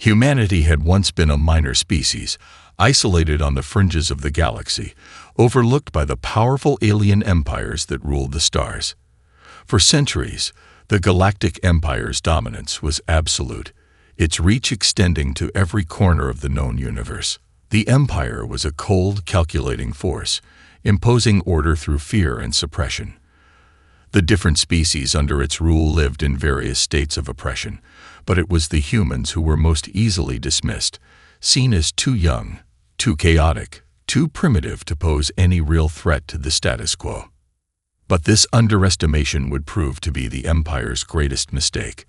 Humanity had once been a minor species, isolated on the fringes of the galaxy, overlooked by the powerful alien empires that ruled the stars. For centuries, the Galactic Empire's dominance was absolute, its reach extending to every corner of the known universe. The Empire was a cold, calculating force, imposing order through fear and suppression. The different species under its rule lived in various states of oppression, but it was the humans who were most easily dismissed, seen as too young, too chaotic, too primitive to pose any real threat to the status quo. But this underestimation would prove to be the Empire's greatest mistake.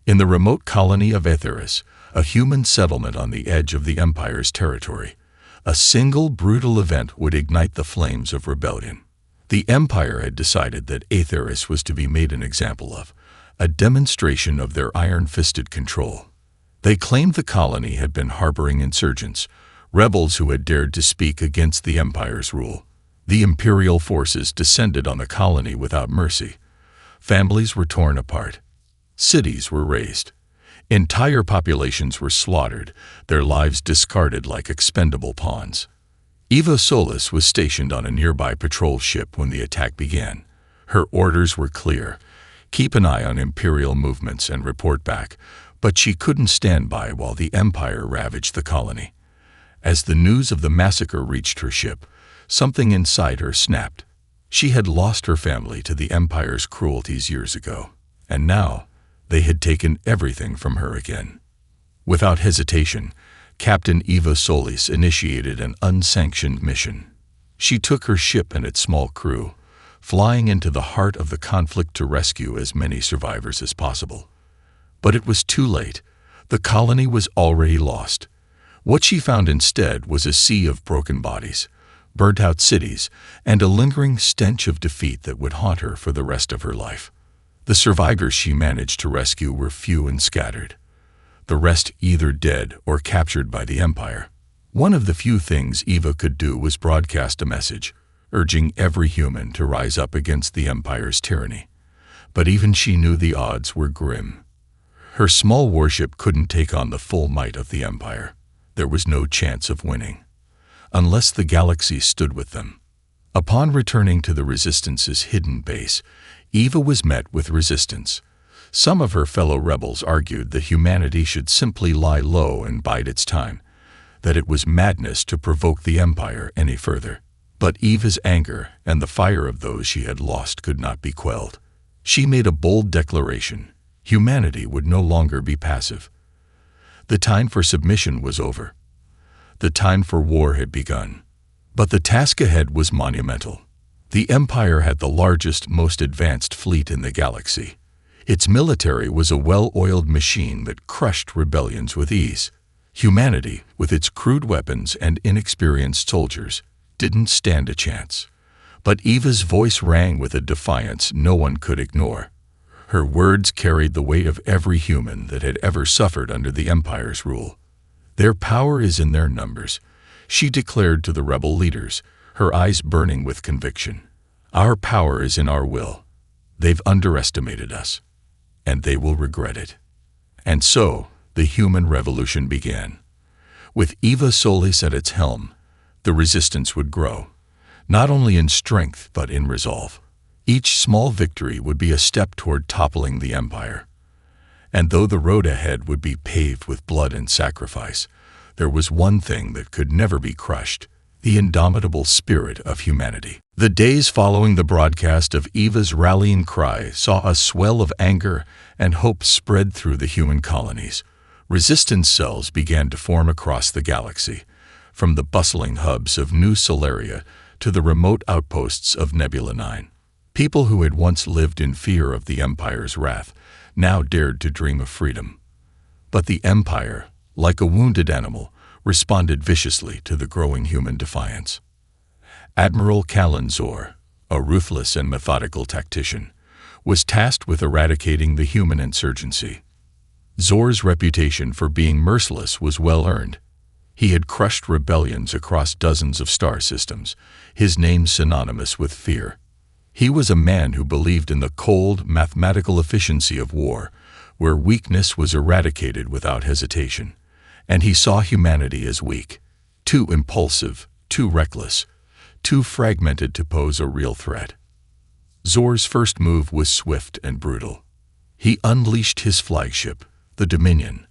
In the remote colony of Aetheris, a human settlement on the edge of the Empire's territory, a single brutal event would ignite the flames of rebellion. The Empire had decided that Aetheris was to be made an example of, a demonstration of their iron-fisted control. They claimed the colony had been harboring insurgents, rebels who had dared to speak against the Empire's rule. The Imperial forces descended on the colony without mercy. Families were torn apart. Cities were razed. Entire populations were slaughtered, their lives discarded like expendable pawns. Eva Solis was stationed on a nearby patrol ship when the attack began. Her orders were clear: keep an eye on Imperial movements and report back, but she couldn't stand by while the Empire ravaged the colony. As the news of the massacre reached her ship, something inside her snapped. She had lost her family to the Empire's cruelties years ago, and now they had taken everything from her again. Without hesitation, Captain Eva Solis initiated an unsanctioned mission. She took her ship and its small crew, flying into the heart of the conflict to rescue as many survivors as possible. But it was too late. The colony was already lost. What she found instead was a sea of broken bodies, burnt-out cities, and a lingering stench of defeat that would haunt her for the rest of her life. The survivors she managed to rescue were few and scattered, the rest either dead or captured by the Empire. One of the few things Eva could do was broadcast a message, urging every human to rise up against the Empire's tyranny. But even she knew the odds were grim. Her small warship couldn't take on the full might of the Empire. There was no chance of winning, unless the galaxy stood with them. Upon returning to the Resistance's hidden base, Eva was met with resistance. Some of her fellow rebels argued that humanity should simply lie low and bide its time, that it was madness to provoke the Empire any further. But Eva's anger and the fire of those she had lost could not be quelled. She made a bold declaration: humanity would no longer be passive. The time for submission was over. The time for war had begun. But the task ahead was monumental. The Empire had the largest, most advanced fleet in the galaxy. Its military was a well-oiled machine that crushed rebellions with ease. Humanity, with its crude weapons and inexperienced soldiers, didn't stand a chance. But Eva's voice rang with a defiance no one could ignore. Her words carried the weight of every human that had ever suffered under the Empire's rule. Their power is in their numbers, she declared to the rebel leaders, her eyes burning with conviction. Our power is in our will. They've underestimated us, and they will regret it. And so, the human revolution began. With Eva Solis at its helm, the resistance would grow, not only in strength but in resolve. Each small victory would be a step toward toppling the Empire. And though the road ahead would be paved with blood and sacrifice, there was one thing that could never be crushed: the indomitable spirit of humanity. The days following the broadcast of Eva's rallying cry saw a swell of anger and hope spread through the human colonies. Resistance cells began to form across the galaxy, from the bustling hubs of New Solaria to the remote outposts of Nebula 9. People who had once lived in fear of the Empire's wrath now dared to dream of freedom. But the Empire, like a wounded animal, responded viciously to the growing human defiance. Admiral Callan Zor, a ruthless and methodical tactician, was tasked with eradicating the human insurgency. Zor's reputation for being merciless was well earned. He had crushed rebellions across dozens of star systems, his name synonymous with fear. He was a man who believed in the cold, mathematical efficiency of war, where weakness was eradicated without hesitation, and he saw humanity as weak, too impulsive, too reckless, too fragmented to pose a real threat. Zor's first move was swift and brutal. He unleashed his flagship, the Dominion,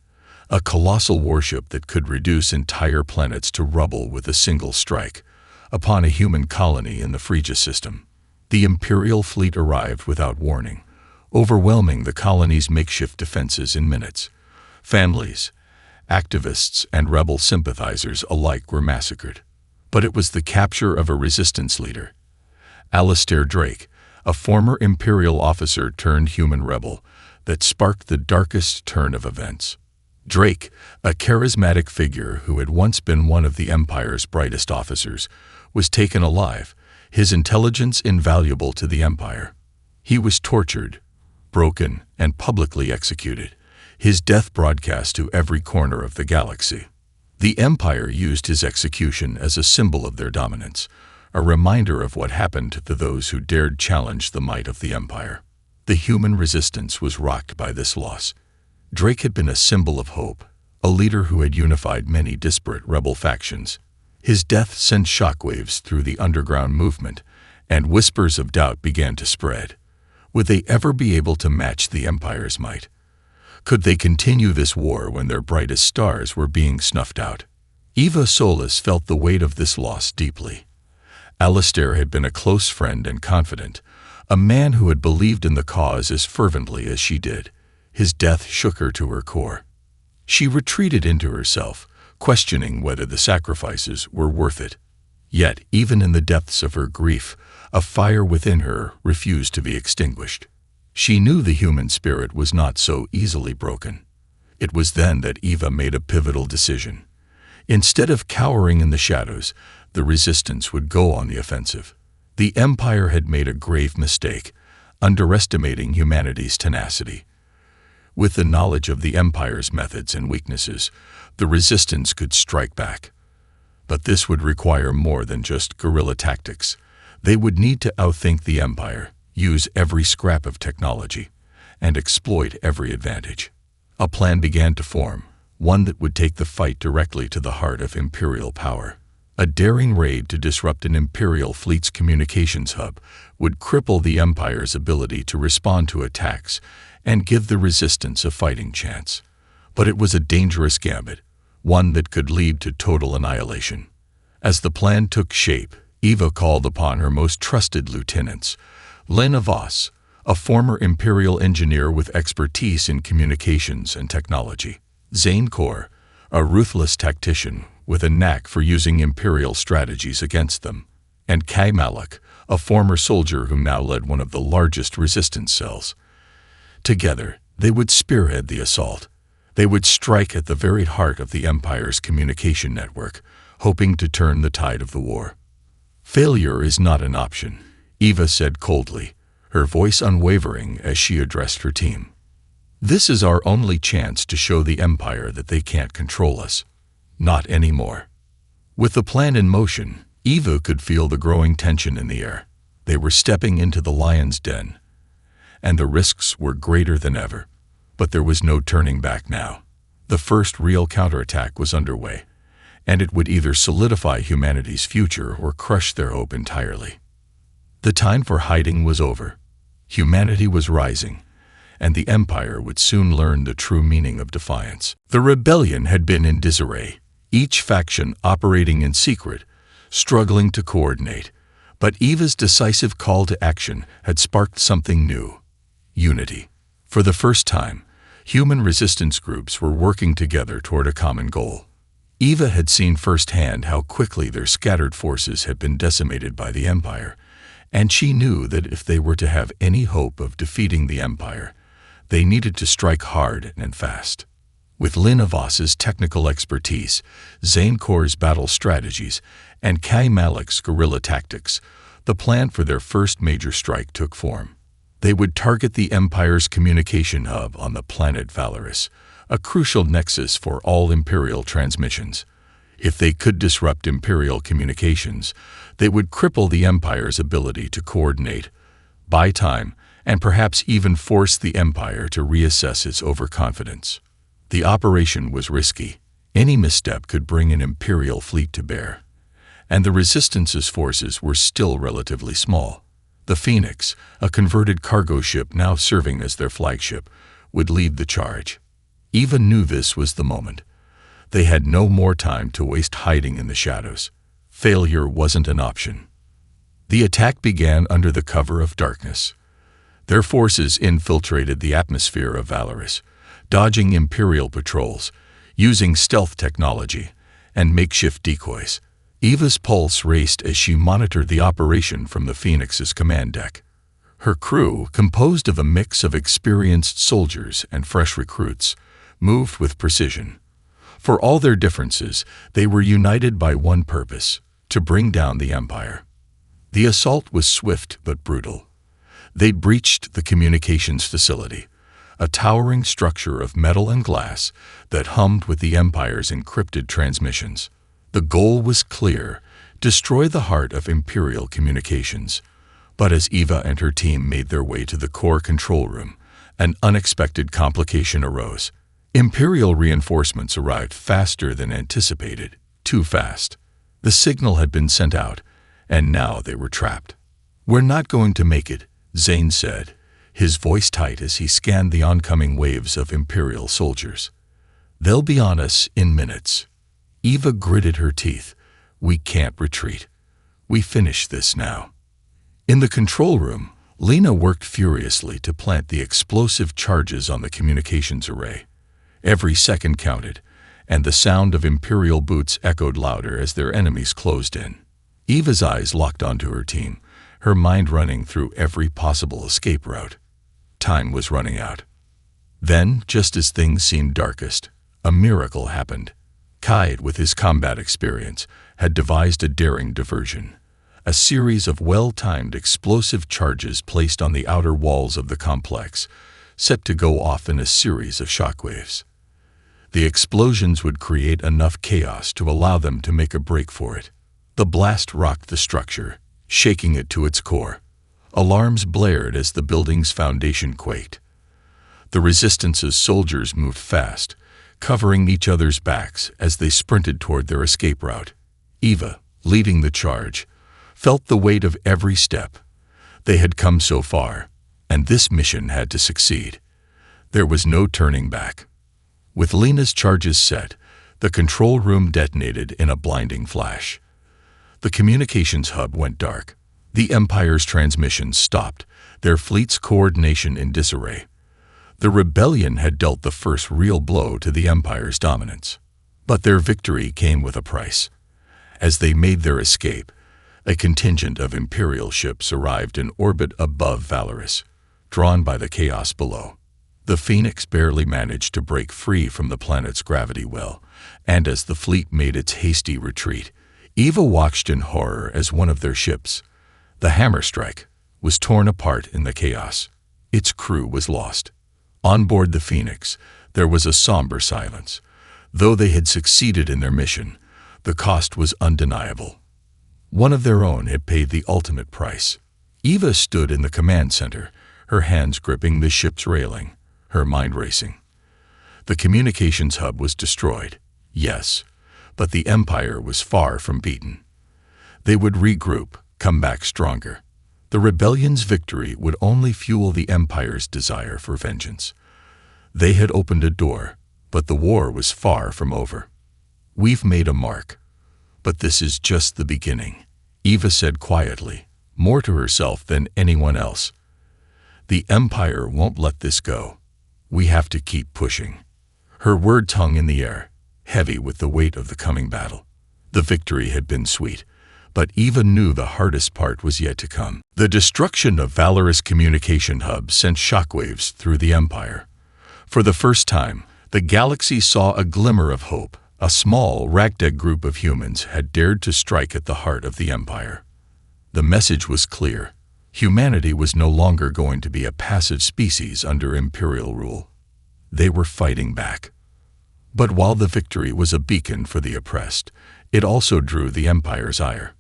a colossal warship that could reduce entire planets to rubble with a single strike, upon a human colony in the Phrygia system. The Imperial fleet arrived without warning, overwhelming the colony's makeshift defenses in minutes. Families, activists, and rebel sympathizers alike were massacred. But it was the capture of a resistance leader, Alistair Drake, a former Imperial officer turned human rebel, that sparked the darkest turn of events. Drake, a charismatic figure who had once been one of the Empire's brightest officers, was taken alive, his intelligence invaluable to the Empire. He was tortured, broken, and publicly executed, his death broadcast to every corner of the galaxy. The Empire used his execution as a symbol of their dominance, a reminder of what happened to those who dared challenge the might of the Empire. The human resistance was rocked by this loss. Drake had been a symbol of hope, a leader who had unified many disparate rebel factions. His death sent shockwaves through the underground movement, and whispers of doubt began to spread. Would they ever be able to match the Empire's might? Could they continue this war when their brightest stars were being snuffed out? Eva Solis felt the weight of this loss deeply. Alistair had been a close friend and confidant, a man who had believed in the cause as fervently as she did. His death shook her to her core. She retreated into herself, questioning whether the sacrifices were worth it. Yet, even in the depths of her grief, a fire within her refused to be extinguished. She knew the human spirit was not so easily broken. It was then that Eva made a pivotal decision. Instead of cowering in the shadows, the resistance would go on the offensive. The Empire had made a grave mistake, underestimating humanity's tenacity. With the knowledge of the Empire's methods and weaknesses, the resistance could strike back. But this would require more than just guerrilla tactics. They would need to outthink the Empire, use every scrap of technology, and exploit every advantage. A plan began to form, one that would take the fight directly to the heart of Imperial power. A daring raid to disrupt an Imperial fleet's communications hub would cripple the Empire's ability to respond to attacks and give the resistance a fighting chance. But it was a dangerous gambit, one that could lead to total annihilation. As the plan took shape, Eva called upon her most trusted lieutenants, Lena Voss, a former Imperial engineer with expertise in communications and technology, Zane Kor, a ruthless tactician with a knack for using Imperial strategies against them, and Kai Malik, a former soldier who now led one of the largest resistance cells. Together, they would spearhead the assault. They would strike at the very heart of the Empire's communication network, hoping to turn the tide of the war. Failure is not an option, Eva said coldly, her voice unwavering as she addressed her team. This is our only chance to show the Empire that they can't control us. Not anymore. With the plan in motion, Eva could feel the growing tension in the air. They were stepping into the lion's den, and the risks were greater than ever. But there was no turning back now. The first real counterattack was underway, and it would either solidify humanity's future or crush their hope entirely. The time for hiding was over. Humanity was rising, and the Empire would soon learn the true meaning of defiance. The rebellion had been in disarray, each faction operating in secret, struggling to coordinate. But Eva's decisive call to action had sparked something new: unity. For the first time, human resistance groups were working together toward a common goal. Eva had seen firsthand how quickly their scattered forces had been decimated by the Empire, and she knew that if they were to have any hope of defeating the Empire, they needed to strike hard and fast. With Lena Voss's technical expertise, Zane Kor's battle strategies, and Kai Malik's guerrilla tactics, the plan for their first major strike took form. They would target the Empire's communication hub on the planet Valoris, a crucial nexus for all Imperial transmissions. If they could disrupt Imperial communications, they would cripple the Empire's ability to coordinate, buy time, and perhaps even force the Empire to reassess its overconfidence. The operation was risky. Any misstep could bring an Imperial fleet to bear, and the Resistance's forces were still relatively small. The Phoenix, a converted cargo ship now serving as their flagship, would lead the charge. Eva knew this was the moment. They had no more time to waste hiding in the shadows. Failure wasn't an option. The attack began under the cover of darkness. Their forces infiltrated the atmosphere of Valoris, dodging Imperial patrols, using stealth technology, and makeshift decoys. Eva's pulse raced as she monitored the operation from the Phoenix's command deck. Her crew, composed of a mix of experienced soldiers and fresh recruits, moved with precision. For all their differences, they were united by one purpose: to bring down the Empire. The assault was swift but brutal. They breached the communications facility, a towering structure of metal and glass that hummed with the Empire's encrypted transmissions. The goal was clear: destroy the heart of Imperial communications. But as Eva and her team made their way to the core control room, an unexpected complication arose. Imperial reinforcements arrived faster than anticipated, too fast. The signal had been sent out, and now they were trapped. "We're not going to make it," Zane said, his voice tight as he scanned the oncoming waves of Imperial soldiers. "They'll be on us in minutes." Eva gritted her teeth. "We can't retreat. We finish this now." In the control room, Lena worked furiously to plant the explosive charges on the communications array. Every second counted, and the sound of Imperial boots echoed louder as their enemies closed in. Eva's eyes locked onto her team, her mind running through every possible escape route. Time was running out. Then, just as things seemed darkest, a miracle happened. Kaid, with his combat experience, had devised a daring diversion. A series of well-timed explosive charges placed on the outer walls of the complex, set to go off in a series of shockwaves. The explosions would create enough chaos to allow them to make a break for it. The blast rocked the structure, shaking it to its core. Alarms blared as the building's foundation quaked. The Resistance's soldiers moved fast, covering each other's backs as they sprinted toward their escape route. Eva, leading the charge, felt the weight of every step. They had come so far, and this mission had to succeed. There was no turning back. With Lena's charges set, the control room detonated in a blinding flash. The communications hub went dark. The Empire's transmissions stopped, their fleet's coordination in disarray. The rebellion had dealt the first real blow to the Empire's dominance. But their victory came with a price. As they made their escape, a contingent of Imperial ships arrived in orbit above Valoris, drawn by the chaos below. The Phoenix barely managed to break free from the planet's gravity well, and as the fleet made its hasty retreat, Eva watched in horror as one of their ships, the Hammerstrike, was torn apart in the chaos. Its crew was lost. On board the Phoenix, there was a somber silence. Though they had succeeded in their mission, the cost was undeniable. One of their own had paid the ultimate price. Eva stood in the command center, her hands gripping the ship's railing, her mind racing. The communications hub was destroyed, yes, but the Empire was far from beaten. They would regroup, come back stronger. The rebellion's victory would only fuel the Empire's desire for vengeance. They had opened a door, but the war was far from over. "We've made a mark, but this is just the beginning," Eva said quietly, more to herself than anyone else. "The Empire won't let this go. We have to keep pushing." Her words hung in the air, heavy with the weight of the coming battle. The victory had been sweet, but Eva knew the hardest part was yet to come. The destruction of Valoris communication hub sent shockwaves through the Empire. For the first time, the galaxy saw a glimmer of hope. A small, ragtag group of humans had dared to strike at the heart of the Empire. The message was clear. Humanity was no longer going to be a passive species under Imperial rule. They were fighting back. But while the victory was a beacon for the oppressed, it also drew the Empire's ire.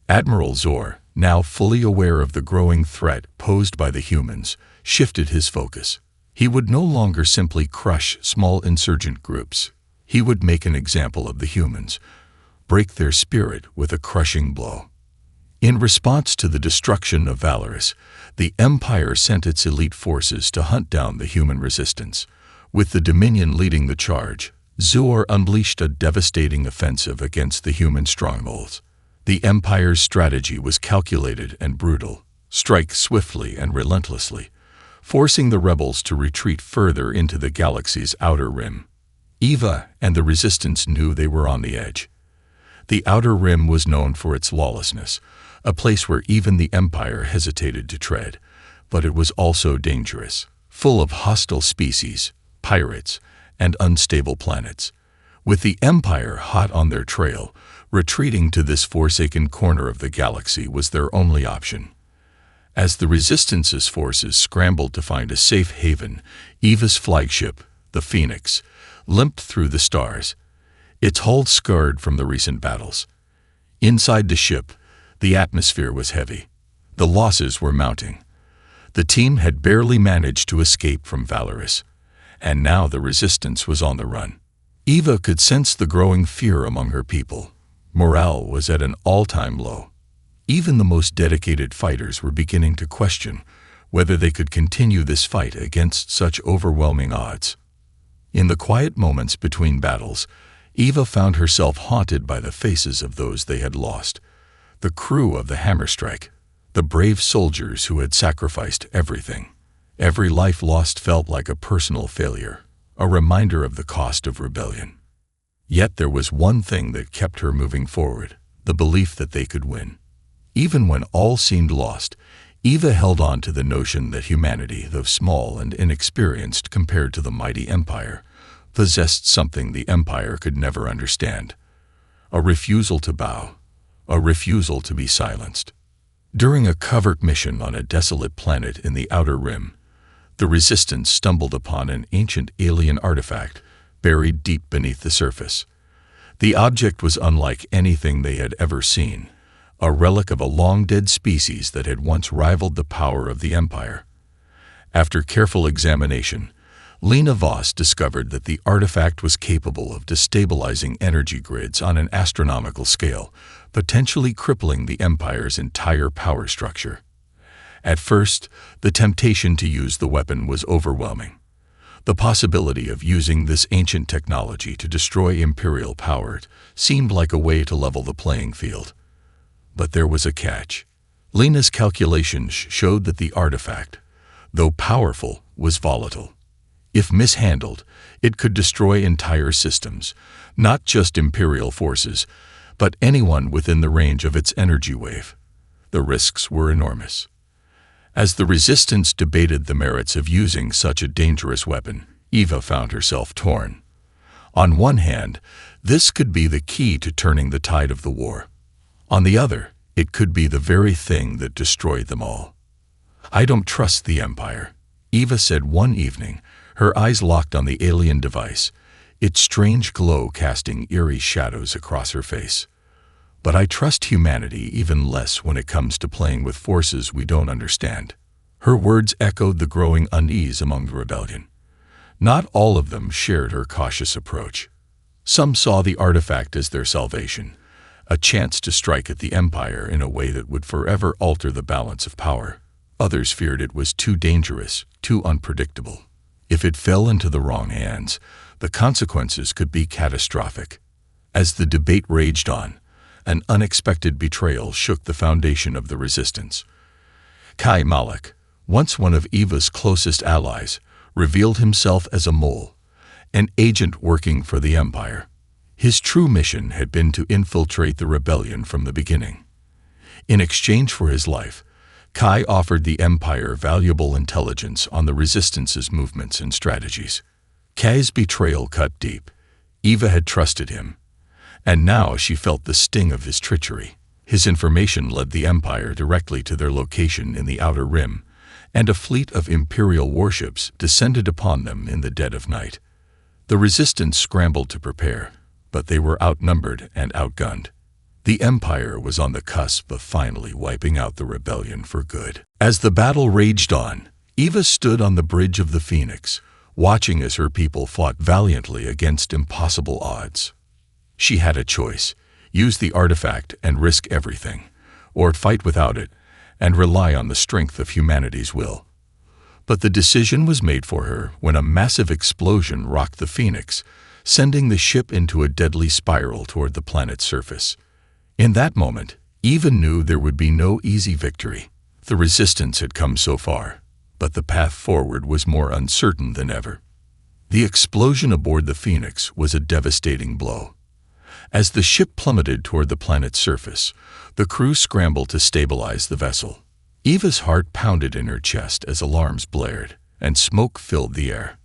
Admiral Zor, now fully aware of the growing threat posed by the humans, shifted his focus. He would no longer simply crush small insurgent groups. He would make an example of the humans, break their spirit with a crushing blow. In response to the destruction of Valorous, the Empire sent its elite forces to hunt down the human resistance. With the Dominion leading the charge, Zor unleashed a devastating offensive against the human strongholds. The Empire's strategy was calculated and brutal: strike swiftly and relentlessly, forcing the rebels to retreat further into the galaxy's outer rim. Eva and the Resistance knew they were on the edge. The Outer Rim was known for its lawlessness, a place where even the Empire hesitated to tread, but it was also dangerous, full of hostile species, pirates, and unstable planets. With the Empire hot on their trail, retreating to this forsaken corner of the galaxy was their only option. As the Resistance's forces scrambled to find a safe haven, Eva's flagship, the Phoenix, limped through the stars, its hull scarred from the recent battles. Inside the ship, the atmosphere was heavy. The losses were mounting. The team had barely managed to escape from Valorous, and now the Resistance was on the run. Eva could sense the growing fear among her people. Morale was at an all-time low. Even the most dedicated fighters were beginning to question whether they could continue this fight against such overwhelming odds. In the quiet moments between battles, Eva found herself haunted by the faces of those they had lost. The crew of the Hammerstrike, the brave soldiers who had sacrificed everything. Every life lost felt like a personal failure, a reminder of the cost of rebellion. Yet there was one thing that kept her moving forward: the belief that they could win. Even when all seemed lost, Eva held on to the notion that humanity, though small and inexperienced compared to the mighty Empire, possessed something the Empire could never understand: a refusal to bow, a refusal to be silenced. During a covert mission on a desolate planet in the Outer Rim, the Resistance stumbled upon an ancient alien artifact buried deep beneath the surface. The object was unlike anything they had ever seen, a relic of a long-dead species that had once rivaled the power of the Empire. After careful examination, Lena Voss discovered that the artifact was capable of destabilizing energy grids on an astronomical scale, potentially crippling the Empire's entire power structure. At first, the temptation to use the weapon was overwhelming. The possibility of using this ancient technology to destroy Imperial power seemed like a way to level the playing field. But there was a catch. Lena's calculations showed that the artifact, though powerful, was volatile. If mishandled, it could destroy entire systems, not just Imperial forces, but anyone within the range of its energy wave. The risks were enormous. As the Resistance debated the merits of using such a dangerous weapon, Eva found herself torn. On one hand, this could be the key to turning the tide of the war. On the other, it could be the very thing that destroyed them all. "I don't trust the Empire," Eva said one evening, her eyes locked on the alien device, its strange glow casting eerie shadows across her face. "But I trust humanity even less when it comes to playing with forces we don't understand." Her words echoed the growing unease among the rebellion. Not all of them shared her cautious approach. Some saw the artifact as their salvation, a chance to strike at the Empire in a way that would forever alter the balance of power. Others feared it was too dangerous, too unpredictable. If it fell into the wrong hands, the consequences could be catastrophic. As the debate raged on, an unexpected betrayal shook the foundation of the Resistance. Kai Malik, once one of Eva's closest allies, revealed himself as a mole, an agent working for the Empire. His true mission had been to infiltrate the rebellion from the beginning. In exchange for his life, Kai offered the Empire valuable intelligence on the Resistance's movements and strategies. Kai's betrayal cut deep. Eva had trusted him, and now she felt the sting of his treachery. His information led the Empire directly to their location in the Outer Rim, and a fleet of Imperial warships descended upon them in the dead of night. The Resistance scrambled to prepare, but they were outnumbered and outgunned. The Empire was on the cusp of finally wiping out the rebellion for good. As the battle raged on, Eva stood on the bridge of the Phoenix, watching as her people fought valiantly against impossible odds. She had a choice: use the artifact and risk everything, or fight without it and rely on the strength of humanity's will. But the decision was made for her when a massive explosion rocked the Phoenix, sending the ship into a deadly spiral toward the planet's surface. In that moment, Eva knew there would be no easy victory. The Resistance had come so far, but the path forward was more uncertain than ever. The explosion aboard the Phoenix was a devastating blow. As the ship plummeted toward the planet's surface, the crew scrambled to stabilize the vessel. Eva's heart pounded in her chest as alarms blared, and smoke filled the air.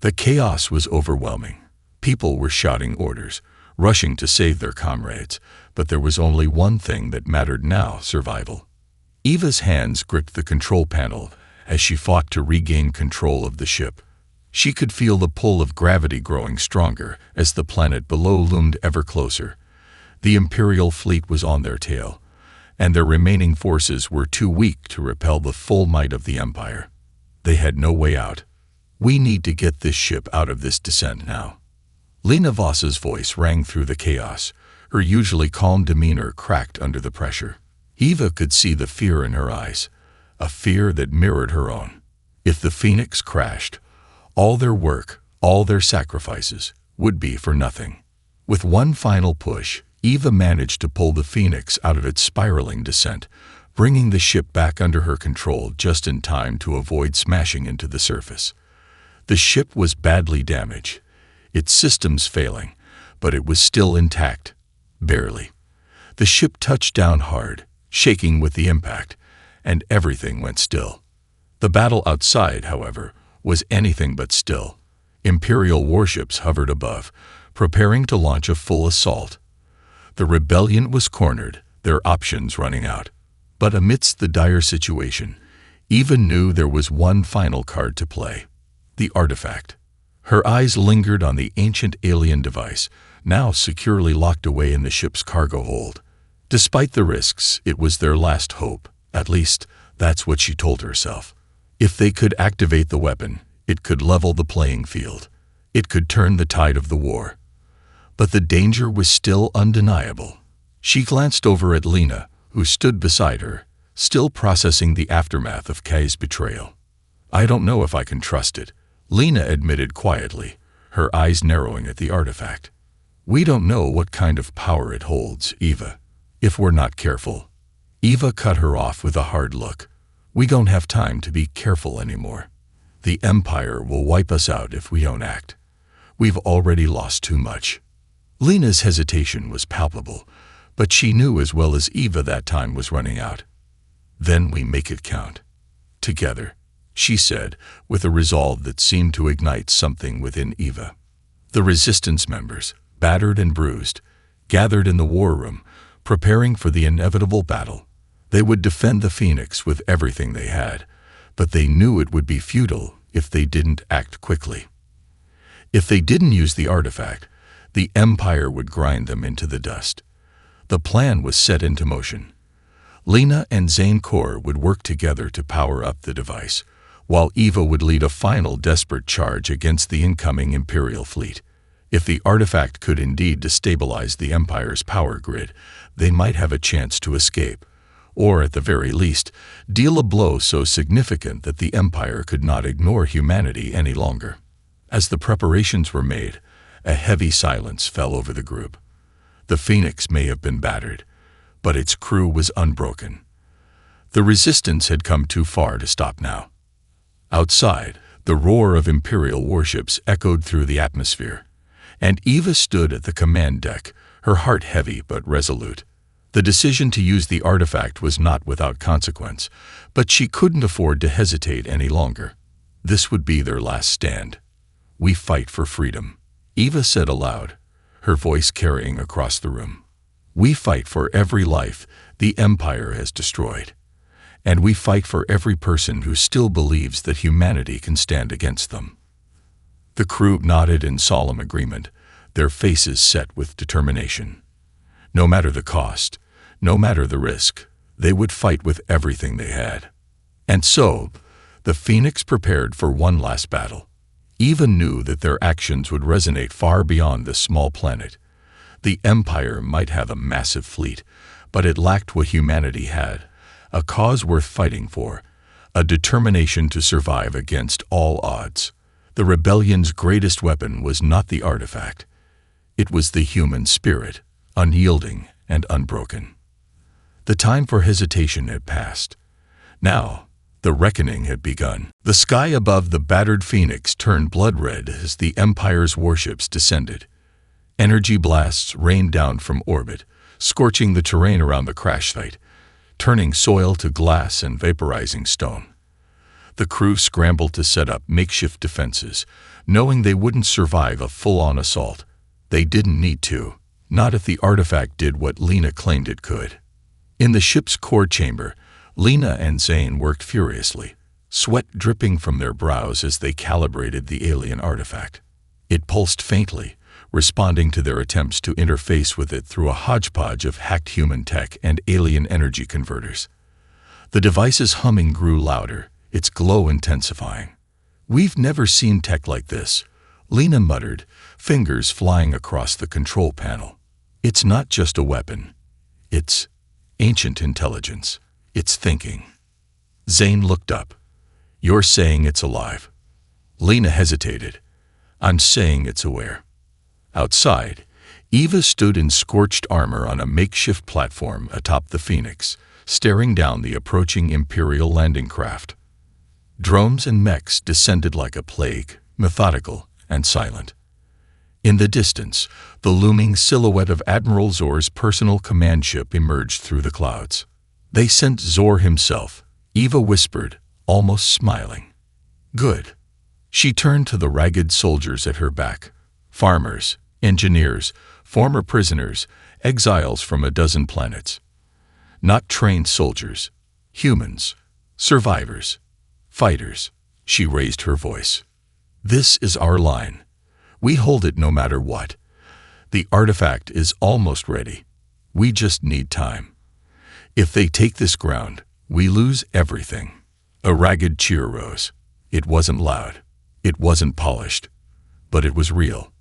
The chaos was overwhelming. People were shouting orders, rushing to save their comrades, but there was only one thing that mattered now: survival. Eva's hands gripped the control panel as she fought to regain control of the ship. She could feel the pull of gravity growing stronger as the planet below loomed ever closer. The Imperial fleet was on their tail, and their remaining forces were too weak to repel the full might of the Empire. They had no way out. "We need to get this ship out of this descent now." Lena Voss's voice rang through the chaos. Her usually calm demeanor cracked under the pressure. Eva could see the fear in her eyes, a fear that mirrored her own. If the Phoenix crashed, all their work, all their sacrifices, would be for nothing. With one final push, Eva managed to pull the Phoenix out of its spiraling descent, bringing the ship back under her control just in time to avoid smashing into the surface. The ship was badly damaged, its systems failing, but it was still intact. Barely. The ship touched down hard, shaking with the impact, and everything went still. The battle outside, however, was anything but still. Imperial warships hovered above, preparing to launch a full assault. The rebellion was cornered, their options running out. But amidst the dire situation, Eva knew there was one final card to play: the artifact. Her eyes lingered on the ancient alien device, now securely locked away in the ship's cargo hold. Despite the risks, it was their last hope. At least, that's what she told herself. If they could activate the weapon, it could level the playing field. It could turn the tide of the war. But the danger was still undeniable. She glanced over at Lena, who stood beside her, still processing the aftermath of Kai's betrayal. "I don't know if I can trust it," Lena admitted quietly, her eyes narrowing at the artifact. "We don't know what kind of power it holds, Eva. If we're not careful." Eva cut her off with a hard look. "We don't have time to be careful anymore. The Empire will wipe us out if we don't act. We've already lost too much." Lena's hesitation was palpable, but she knew as well as Eva that time was running out. "Then we make it count. Together," she said, with a resolve that seemed to ignite something within Eva. The Resistance members, battered and bruised, gathered in the war room, preparing for the inevitable battle. They would defend the Phoenix with everything they had, but they knew it would be futile if they didn't act quickly. If they didn't use the artifact, the Empire would grind them into the dust. The plan was set into motion. Lena and Zane Kor would work together to power up the device, while Eva would lead a final desperate charge against the incoming Imperial fleet. If the artifact could indeed destabilize the Empire's power grid, they might have a chance to escape, or at the very least, deal a blow so significant that the Empire could not ignore humanity any longer. As the preparations were made, a heavy silence fell over the group. The Phoenix may have been battered, but its crew was unbroken. The Resistance had come too far to stop now. Outside, the roar of Imperial warships echoed through the atmosphere, and Eva stood at the command deck, her heart heavy but resolute. The decision to use the artifact was not without consequence, but she couldn't afford to hesitate any longer. This would be their last stand. "We fight for freedom," Eva said aloud, her voice carrying across the room. "We fight for every life the Empire has destroyed, and we fight for every person who still believes that humanity can stand against them." The crew nodded in solemn agreement, their faces set with determination. No matter the cost, no matter the risk, they would fight with everything they had. And so, the Phoenix prepared for one last battle. Eva knew that their actions would resonate far beyond this small planet. The Empire might have a massive fleet, but it lacked what humanity had, a cause worth fighting for, a determination to survive against all odds. The rebellion's greatest weapon was not the artifact. It was the human spirit, unyielding and unbroken. The time for hesitation had passed. Now, the reckoning had begun. The sky above the battered Phoenix turned blood red as the Empire's warships descended. Energy blasts rained down from orbit, scorching the terrain around the crash site, turning soil to glass and vaporizing stone. The crew scrambled to set up makeshift defenses, knowing they wouldn't survive a full-on assault. They didn't need to, not if the artifact did what Lena claimed it could. In the ship's core chamber, Lena and Zane worked furiously, sweat dripping from their brows as they calibrated the alien artifact. It pulsed faintly, responding to their attempts to interface with it through a hodgepodge of hacked human tech and alien energy converters. The device's humming grew louder, its glow intensifying. "We've never seen tech like this," Lena muttered, fingers flying across the control panel. "It's not just a weapon. It's ancient intelligence. It's thinking." Zane looked up. "You're saying it's alive?" Lena hesitated. "I'm saying it's aware." Outside, Eva stood in scorched armor on a makeshift platform atop the Phoenix, staring down the approaching Imperial landing craft. Drones and mechs descended like a plague, methodical and silent. In the distance, the looming silhouette of Admiral Zor's personal command ship emerged through the clouds. "They sent Zor himself," Eva whispered, almost smiling. "Good." She turned to the ragged soldiers at her back. Farmers, engineers, former prisoners, exiles from a dozen planets. Not trained soldiers, humans, survivors, fighters. She raised her voice. "This is our line. We hold it no matter what. The artifact is almost ready. We just need time. If they take this ground, we lose everything." A ragged cheer rose. It wasn't loud. It wasn't polished. But it was real.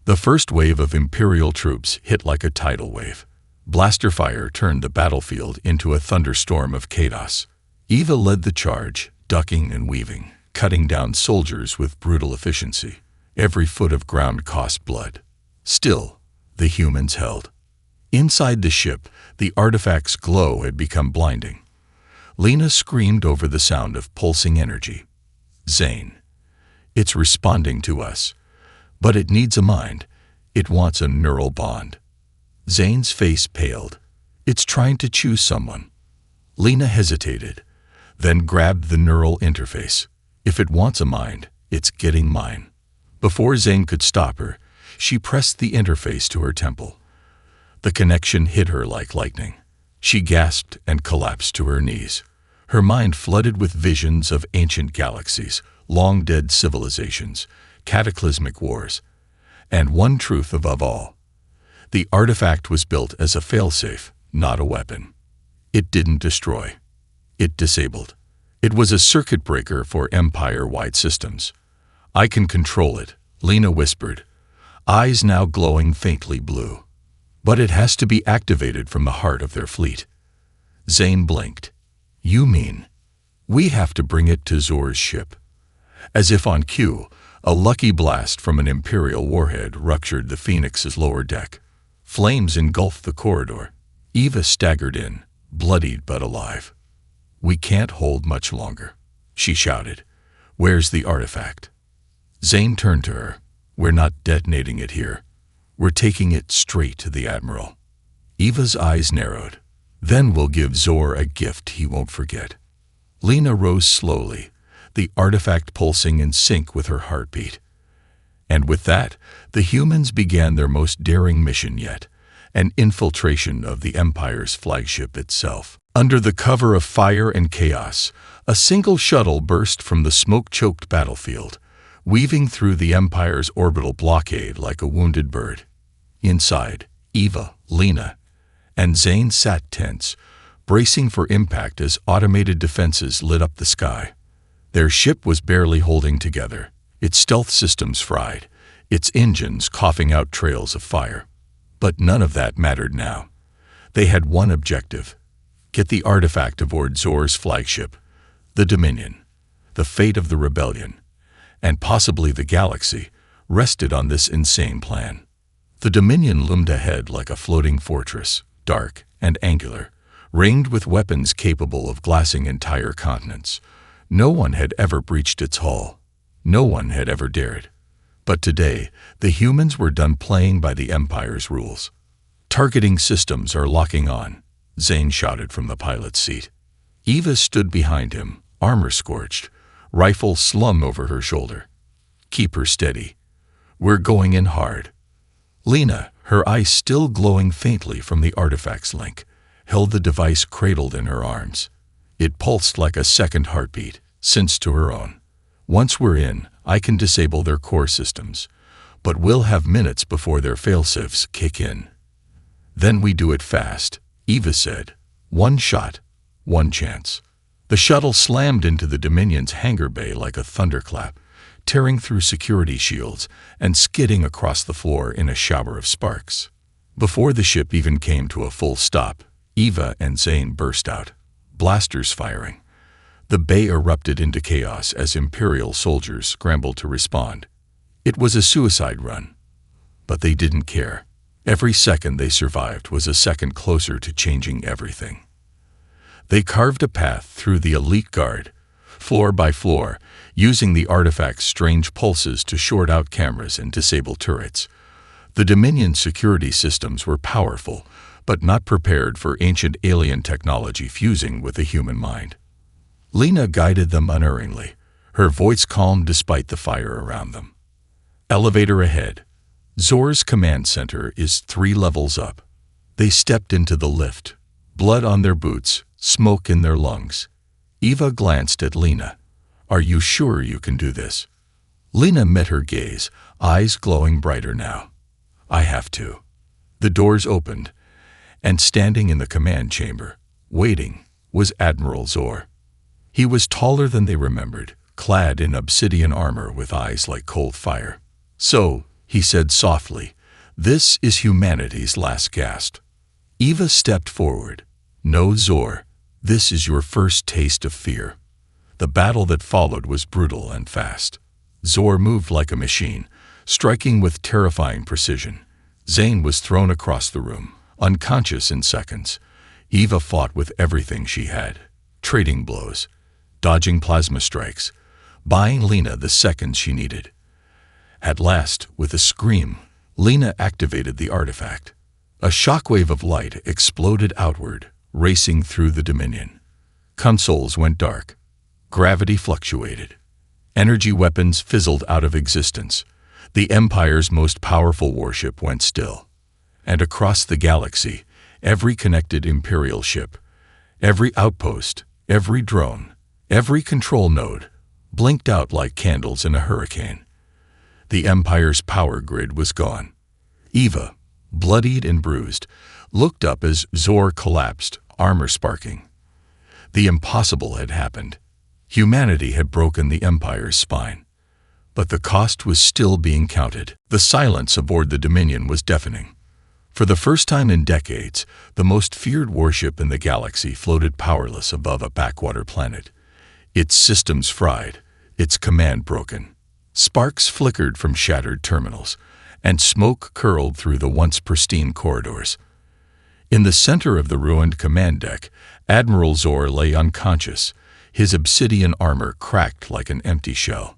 The first wave of Imperial troops hit like a tidal wave. Blaster fire turned the battlefield into a thunderstorm of chaos. Eva led the charge, ducking and weaving, cutting down soldiers with brutal efficiency. Every foot of ground cost blood. Still, the humans held. Inside the ship, the artifact's glow had become blinding. Lena screamed over the sound of pulsing energy. "Zane, it's responding to us. But it needs a mind. It wants a neural bond." Zane's face paled. "It's trying to choose someone." Lena hesitated, then grabbed the neural interface. "If it wants a mind, it's getting mine." Before Zane could stop her, she pressed the interface to her temple. The connection hit her like lightning. She gasped and collapsed to her knees. Her mind flooded with visions of ancient galaxies, long-dead civilizations, cataclysmic wars, and one truth above all. The artifact was built as a failsafe, not a weapon. It didn't destroy. It disabled. It was a circuit breaker for Empire-wide systems. "I can control it," Lena whispered, eyes now glowing faintly blue. "But it has to be activated from the heart of their fleet." Zane blinked. "You mean we have to bring it to Zor's ship?" As if on cue, a lucky blast from an Imperial warhead ruptured the Phoenix's lower deck. Flames engulfed the corridor. Eva staggered in, bloodied but alive. "We can't hold much longer," she shouted. "Where's the artifact?" Zane turned to her. "We're not detonating it here. We're taking it straight to the Admiral." Eva's eyes narrowed. "Then we'll give Zor a gift he won't forget." Lena rose slowly, the artifact pulsing in sync with her heartbeat. And with that, the humans began their most daring mission yet, an infiltration of the Empire's flagship itself. Under the cover of fire and chaos, a single shuttle burst from the smoke-choked battlefield, weaving through the Empire's orbital blockade like a wounded bird. Inside, Eva, Lena, and Zane sat tense, bracing for impact as automated defenses lit up the sky. Their ship was barely holding together, its stealth systems fried, its engines coughing out trails of fire. But none of that mattered now. They had one objective: get the artifact aboard Zor's flagship, the Dominion. The fate of the rebellion, and possibly the galaxy, rested on this insane plan. The Dominion loomed ahead like a floating fortress, dark and angular, ringed with weapons capable of glassing entire continents. No one had ever breached its hull. No one had ever dared. But today, the humans were done playing by the Empire's rules. "Targeting systems are locking on," Zane shouted from the pilot's seat. Eva stood behind him, armor scorched, rifle slung over her shoulder. "Keep her steady. We're going in hard." Lena, her eyes still glowing faintly from the artifact's link, held the device cradled in her arms. It pulsed like a second heartbeat, synced to her own. "Once we're in, I can disable their core systems, but we'll have minutes before their failsafes kick in." "Then we do it fast," Eva said. "One shot, one chance." The shuttle slammed into the Dominion's hangar bay like a thunderclap, tearing through security shields and skidding across the floor in a shower of sparks. Before the ship even came to a full stop, Eva and Zane burst out, blasters firing. The bay erupted into chaos as Imperial soldiers scrambled to respond. It was a suicide run. But they didn't care. Every second they survived was a second closer to changing everything. They carved a path through the elite guard, floor by floor, using the artifact's strange pulses to short out cameras and disable turrets. The Dominion security systems were powerful, but not prepared for ancient alien technology fusing with the human mind. Lena guided them unerringly, her voice calm despite the fire around them. "Elevator ahead. Zor's command center is 3 levels up." They stepped into the lift, blood on their boots, smoke in their lungs. Eva glanced at Lena. "Are you sure you can do this?" Lena met her gaze, eyes glowing brighter now. "I have to." The doors opened, and standing in the command chamber, waiting, was Admiral Zor. He was taller than they remembered, clad in obsidian armor with eyes like cold fire. "So," he said softly, "this is humanity's last gasp." Eva stepped forward. "No, Zor. This is your first taste of fear." The battle that followed was brutal and fast. Zor moved like a machine, striking with terrifying precision. Zane was thrown across the room, unconscious in seconds. Eva fought with everything she had, trading blows, dodging plasma strikes, buying Lena the seconds she needed. At last, with a scream, Lena activated the artifact. A shockwave of light exploded outward, racing through the Dominion. Consoles went dark. Gravity fluctuated. Energy weapons fizzled out of existence. The Empire's most powerful warship went still. And across the galaxy, every connected Imperial ship, every outpost, every drone, every control node, blinked out like candles in a hurricane. The Empire's power grid was gone. Eva, bloodied and bruised, looked up as Zor collapsed, armor sparking. The impossible had happened. Humanity had broken the Empire's spine. But the cost was still being counted. The silence aboard the Dominion was deafening. For the first time in decades, the most feared warship in the galaxy floated powerless above a backwater planet. Its systems fried, its command broken. Sparks flickered from shattered terminals, and smoke curled through the once pristine corridors. In the center of the ruined command deck, Admiral Zor lay unconscious, his obsidian armor cracked like an empty shell.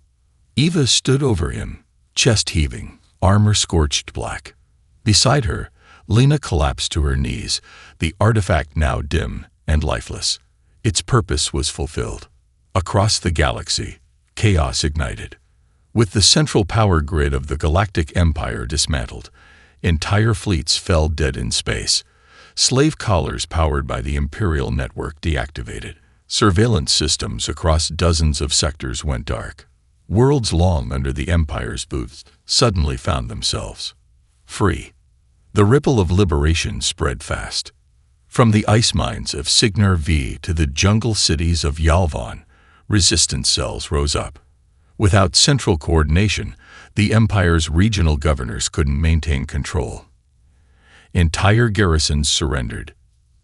Eva stood over him, chest heaving, armor scorched black. Beside her, Lena collapsed to her knees, the artifact now dim and lifeless. Its purpose was fulfilled. Across the galaxy, chaos ignited. With the central power grid of the Galactic Empire dismantled, entire fleets fell dead in space. Slave collars powered by the Imperial network deactivated. Surveillance systems across dozens of sectors went dark. Worlds long under the Empire's boots suddenly found themselves free. The ripple of liberation spread fast. From the ice mines of Signar V to the jungle cities of Yalvan, resistance cells rose up. Without central coordination, the Empire's regional governors couldn't maintain control. Entire garrisons surrendered.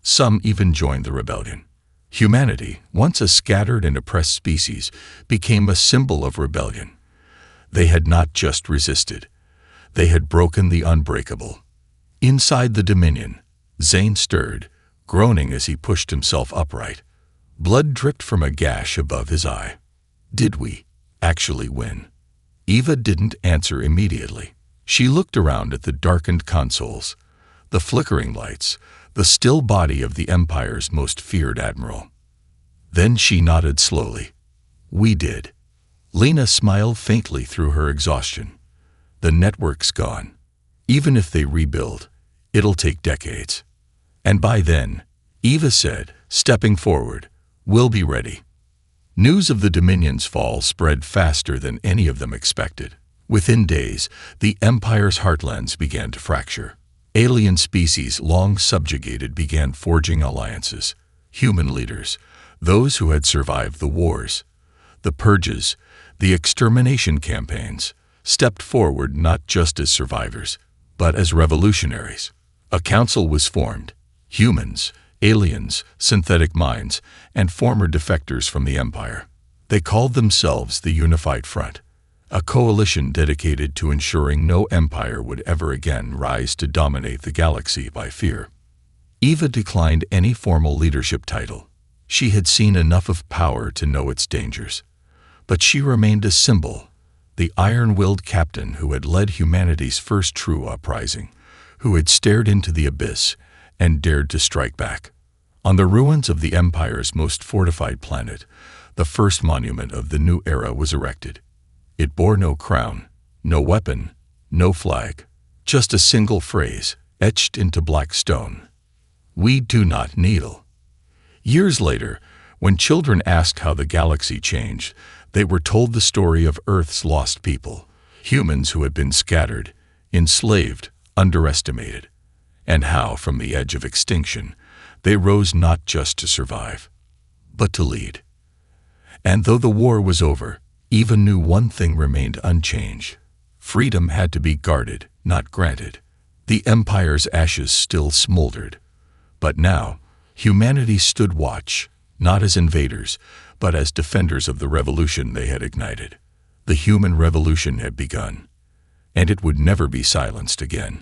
Some even joined the rebellion. Humanity, once a scattered and oppressed species, became a symbol of rebellion. They had not just resisted. They had broken the unbreakable. Inside the Dominion, Zane stirred, groaning as he pushed himself upright. Blood dripped from a gash above his eye. Did we actually win? Eva didn't answer immediately. She looked around at the darkened consoles, the flickering lights, the still body of the Empire's most feared admiral. Then she nodded slowly. We did. Lena smiled faintly through her exhaustion. The network's gone. Even if they rebuild, it'll take decades. And by then, Eva said, stepping forward, we'll be ready. News of the Dominion's fall spread faster than any of them expected. Within days, the Empire's heartlands began to fracture. Alien species long subjugated began forging alliances. Human leaders, those who had survived the wars, the purges, the extermination campaigns, stepped forward not just as survivors, but as revolutionaries. A council was formed. Humans, aliens, synthetic minds, and former defectors from the Empire. They called themselves the Unified Front, a coalition dedicated to ensuring no empire would ever again rise to dominate the galaxy by fear. Eva declined any formal leadership title. She had seen enough of power to know its dangers. But she remained a symbol, the iron-willed captain who had led humanity's first true uprising, who had stared into the abyss and dared to strike back. On the ruins of the Empire's most fortified planet, the first monument of the new era was erected. It bore no crown, no weapon, no flag, just a single phrase etched into black stone. We do not kneel. Years later, when children asked how the galaxy changed, they were told the story of Earth's lost people, humans who had been scattered, enslaved, underestimated, and how, from the edge of extinction, they rose not just to survive, but to lead. And though the war was over, Eva knew one thing remained unchanged. Freedom had to be guarded, not granted. The Empire's ashes still smoldered. But now, humanity stood watch, not as invaders, but as defenders of the revolution they had ignited. The human revolution had begun, and it would never be silenced again.